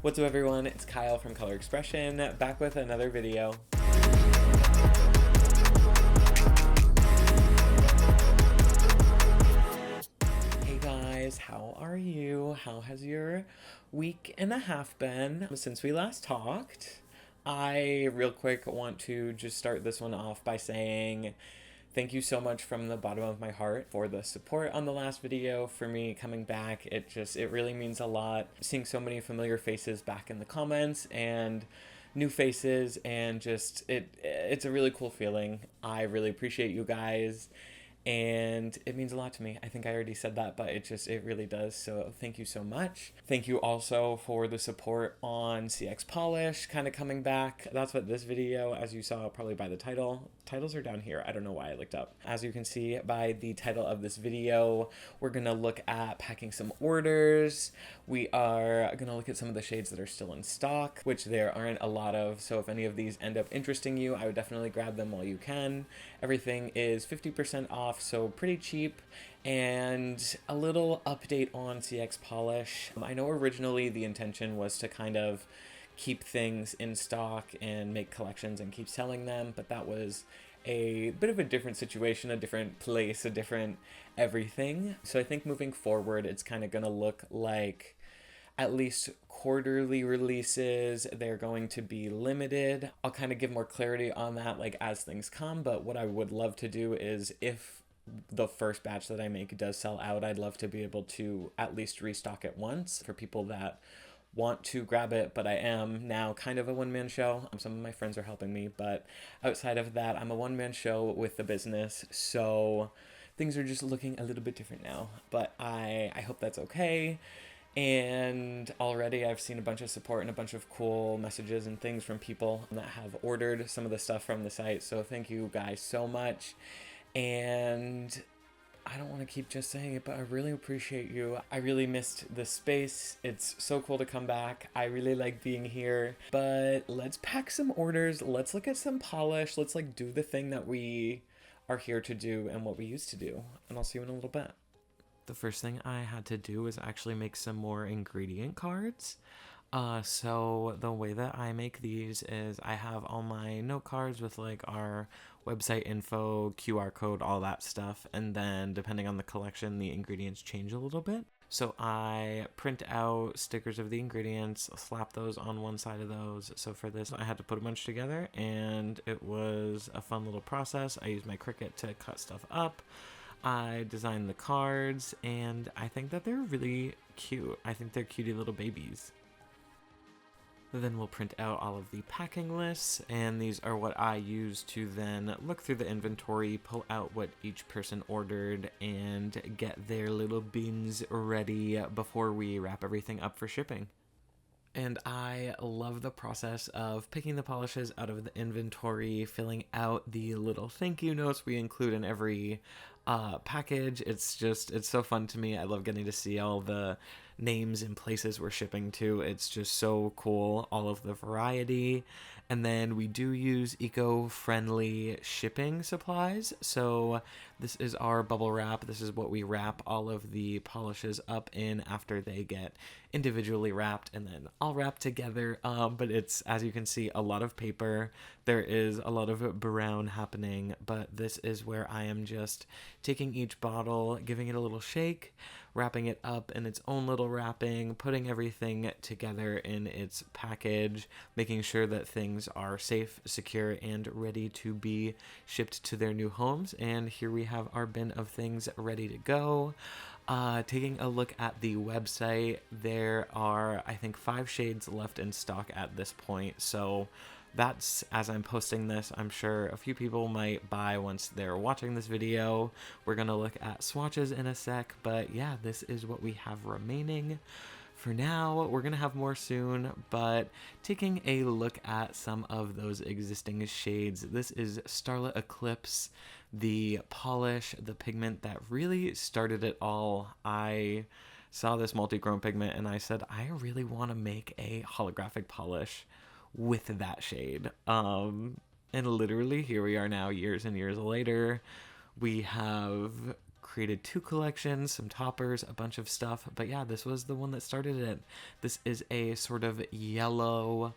What's up everyone, it's Kyle from Color Expression, back with another video. Hey guys, how are you? How has your week and a half been since we last talked? I real quick want to just start this one off by saying thank you so much from the bottom of my heart for the support on the last video, for me coming back. It really means a lot. Seeing so many familiar faces back in the comments and new faces, and just it's a really cool feeling. I really appreciate you guys and it means a lot to me. I think I already said that, but it really does. So thank you so much. Thank you also for the support on CX Polish kind of coming back. That's what this video, as you saw probably by the title, titles are down here. I don't know why I looked up. As you can see by the title of this video, we're gonna look at packing some orders. We are gonna look at some of the shades that are still in stock, which there aren't a lot of. So if any of these end up interesting you, I would definitely grab them while you can. Everything is 50% off, so pretty cheap. And a little update on CX Polish. I know originally the intention was to kind of keep things in stock and make collections and keep selling them, but that was a bit of a different situation, a different place, a different everything. So I think moving forward, it's kind of going to look like at least quarterly releases. They're going to be limited. I'll kind of give more clarity on that like as things come, but what I would love to do is, if the first batch that I make does sell out, I'd love to be able to at least restock it once for people that want to grab it. But I am now kind of a one-man show. Some of my friends are helping me, but outside of that, I'm a one-man show with the business, so things are just looking a little bit different now, but I hope that's okay. And already I've seen a bunch of support and a bunch of cool messages and things from people that have ordered some of the stuff from the site, so thank you guys so much. And I don't want to keep just saying it, but I really appreciate you. I really missed the space. It's so cool to come back. I really like being here. But let's pack some orders. Let's look at some polish. Let's like do the thing that we are here to do and what we used to do. And I'll see you in a little bit. The first thing I had to do was actually make some more ingredient cards. So the way that I make these is I have all my note cards with like our website info, QR code, all that stuff, and then depending on the collection, the ingredients change a little bit. So I print out stickers of the ingredients, slap those on one side of those. So for this, I had to put a bunch together, and it was a fun little process. I used my Cricut to cut stuff up. I designed the cards, and I think that they're really cute. I think they're cutie little babies. Then we'll print out all of the packing lists, and these are what I use to then look through the inventory, pull out what each person ordered, and get their little bins ready before we wrap everything up for shipping. And I love the process of picking the polishes out of the inventory, filling out the little thank you notes we include in every package. It's so fun to me. I love getting to see all the names and places we're shipping to. It's just so cool, all of the variety. And then we do use eco-friendly shipping supplies. So this is our bubble wrap. This is what we wrap all of the polishes up in after they get individually wrapped and then all wrapped together. But it's, as you can see, a lot of paper. There is a lot of brown happening, but this is where I am just taking each bottle, giving it a little shake, wrapping it up in its own little wrapping, putting everything together in its package, making sure that things are safe, secure, and ready to be shipped to their new homes. And here we have our bin of things ready to go. Taking a look at the website, there are, I think, 5 shades left in stock at this point. So that's, as I'm posting this, I'm sure a few people might buy once they're watching this video. We're going to look at swatches in a sec, but yeah, this is what we have remaining. For now, we're going to have more soon, but taking a look at some of those existing shades. This is Starlit Eclipse, the polish, the pigment that really started it all. I saw this multi-chrome pigment and I said, I really want to make a holographic polish with that shade. And literally here we are now, years and years later. We have created 2 collections, some toppers, a bunch of stuff. But yeah, this was the one that started it. This is a sort of yellow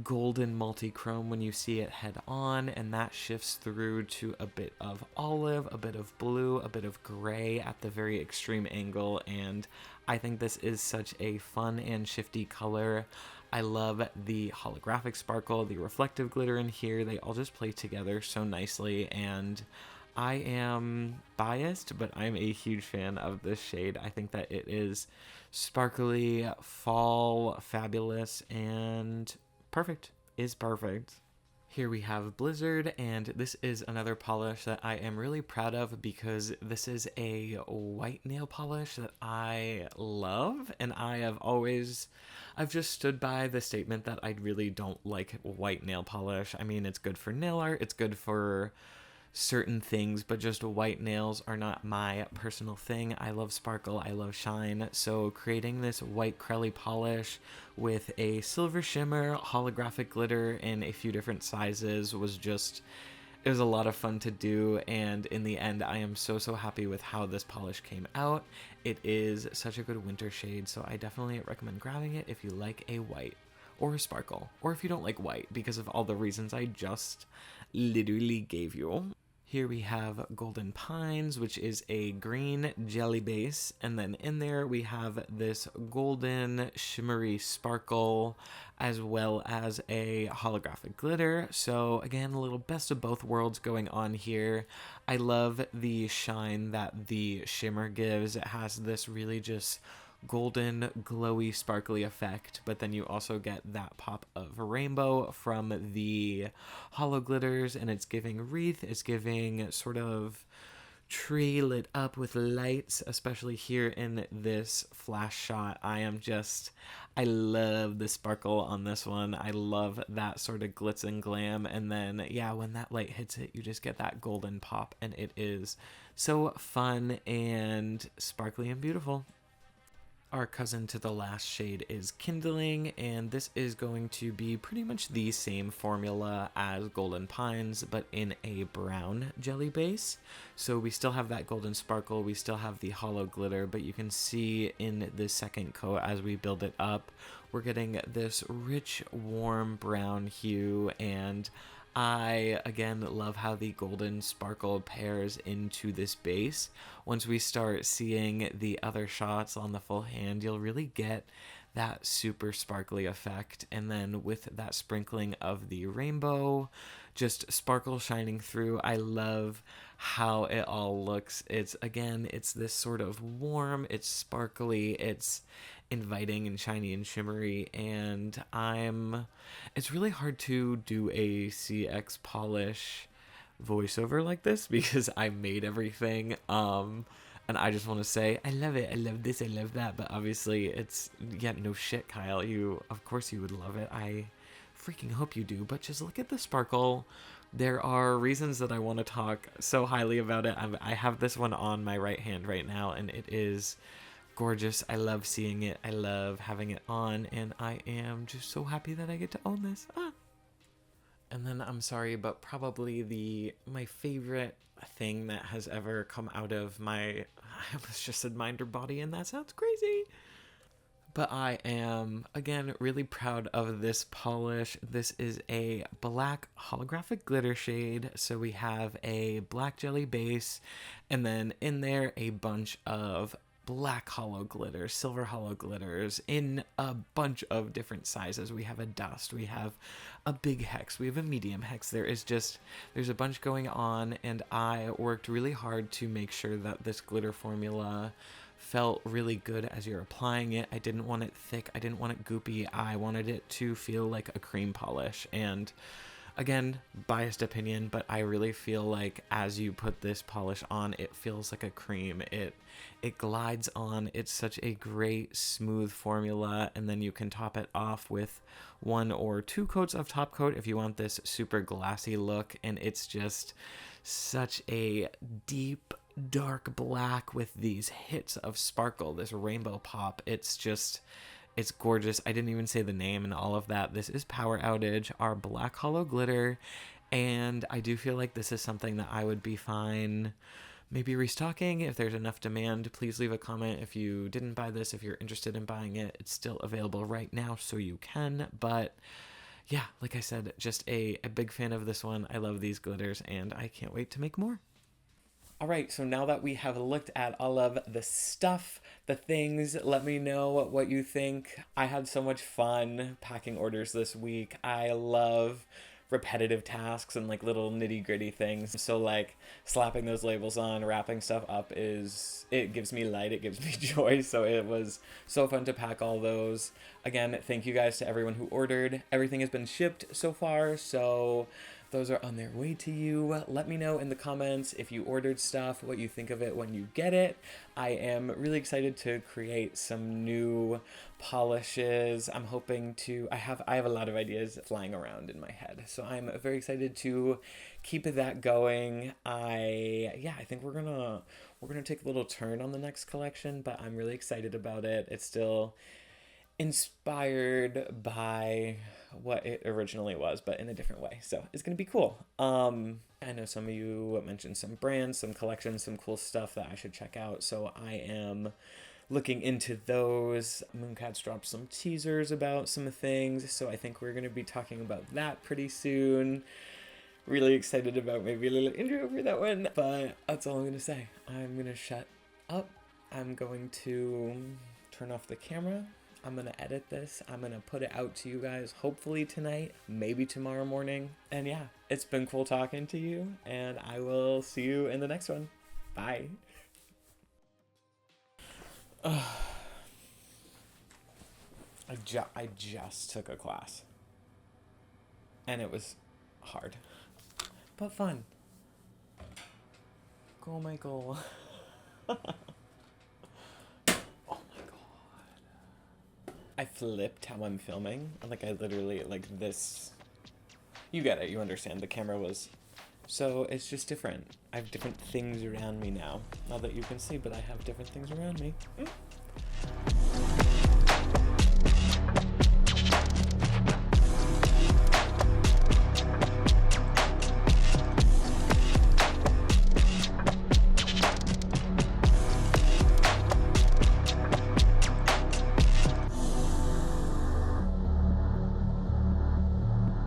golden multi-chrome when you see it head on, and that shifts through to a bit of olive, a bit of blue, a bit of gray at the very extreme angle, and I think this is such a fun and shifty color. I love the holographic sparkle, the reflective glitter in here. They all just play together so nicely, and I am biased, but I'm a huge fan of this shade. I think that it is sparkly, fall, fabulous, and perfect is perfect. Here we have Blizzard, and this is another polish that I am really proud of because this is a white nail polish that I love, and I've just stood by the statement that I really don't like white nail polish. I mean, it's good for nail art, it's good for certain things, but just white nails are not my personal thing. I love sparkle, I love shine, so creating this white crelly polish with a silver shimmer, holographic glitter in a few different sizes was just, it was a lot of fun to do, and in the end I am so happy with how this polish came out. It is such a good winter shade, so I definitely recommend grabbing it if you like a white or a sparkle, or if you don't like white because of all the reasons I just literally gave you. Here we have Golden Pines, which is a green jelly base, and then in there we have this golden shimmery sparkle as well as a holographic glitter. So again, a little best of both worlds going on here. I love the shine that the shimmer gives. It has this really just golden, glowy, sparkly effect, but then you also get that pop of rainbow from the hollow glitters, and it's giving wreath, it's giving sort of tree lit up with lights, especially here in this flash shot. I love the sparkle on this one. I love that sort of glitz and glam, and then yeah, when that light hits it, you just get that golden pop, and it is so fun and sparkly and beautiful. Our cousin to the last shade is Kindling, and this is going to be pretty much the same formula as Golden Pines, but in a brown jelly base. So we still have that golden sparkle, we still have the hollow glitter, but you can see in the second coat as we build it up, we're getting this rich, warm brown hue, and I, again, love how the golden sparkle pairs into this base. Once we start seeing the other shots on the full hand, you'll really get that super sparkly effect. And then with that sprinkling of the rainbow, just sparkle shining through, I love how it all looks. It's this sort of warm, it's sparkly, it's inviting and shiny and shimmery, and it's really hard to do a CX polish voiceover like this because I made everything, and I just want to say I love it, I love this, I love that, but obviously it's, yeah, no shit, Kyle, of course you would love it, I freaking hope you do, but just look at the sparkle. There are reasons that I want to talk so highly about it. I have this one on my right hand right now, and it is gorgeous. I love seeing it, I love having it on, and I am just so happy that I get to own this. And then I'm sorry, but probably my favorite thing that has ever come out of I almost just said mind or body, and that sounds crazy, but I am, again, really proud of this polish. This is a black holographic glitter shade. So we have a black jelly base, and then in there a bunch of black hollow glitters, silver hollow glitters in a bunch of different sizes. We have a dust, we have a big hex, we have a medium hex. There's a bunch going on, and I worked really hard to make sure that this glitter formula felt really good as you're applying it. I didn't want it thick, I didn't want it goopy, I wanted it to feel like a cream polish. And again, biased opinion, but I really feel like as you put this polish on, it feels like a cream. It glides on. It's such a great smooth formula, and then you can top it off with 1 or 2 coats of top coat if you want this super glassy look, and it's just such a deep dark black with these hits of sparkle, this rainbow pop. It's gorgeous. I didn't even say the name and all of that. This is Power Outage, our black hollow glitter, and I do feel like this is something that I would be fine maybe restocking. If there's enough demand, please leave a comment if you didn't buy this. If you're interested in buying it, it's still available right now, so you can. But yeah, like I said, just a big fan of this one. I love these glitters, and I can't wait to make more. All right, so now that we have looked at all of the stuff, the things, let me know what you think. I had so much fun packing orders this week. I love repetitive tasks and like little nitty-gritty things. So like slapping those labels on, wrapping stuff up it gives me light, it gives me joy. So it was so fun to pack all those. Again, thank you guys to everyone who ordered. Everything has been shipped so far, so those are on their way to you. Let me know in the comments if you ordered stuff, what you think of it when you get it. I am really excited to create some new polishes. I'm hoping to, I have a lot of ideas flying around in my head. So I'm very excited to keep that going. I think we're gonna take a little turn on the next collection, but I'm really excited about it. It's still inspired by what it originally was, but in a different way. So it's gonna be cool. I know some of you mentioned some brands, some collections, some cool stuff that I should check out. So I am looking into those. Mooncat's dropped some teasers about some things, so I think we're gonna be talking about that pretty soon. Really excited about maybe a little intro for that one, but that's all I'm gonna say. I'm gonna shut up. I'm going to turn off the camera. I'm gonna edit this. I'm gonna put it out to you guys hopefully tonight, maybe tomorrow morning. And yeah, it's been cool talking to you, and I will see you in the next one. Bye. I just took a class, and it was hard, but fun. Go, Michael. I flipped how I'm filming. Like I literally, like this, you get it, you understand. The camera was, so it's just different. I have different things around me now. Not that you can see, but I have different things around me.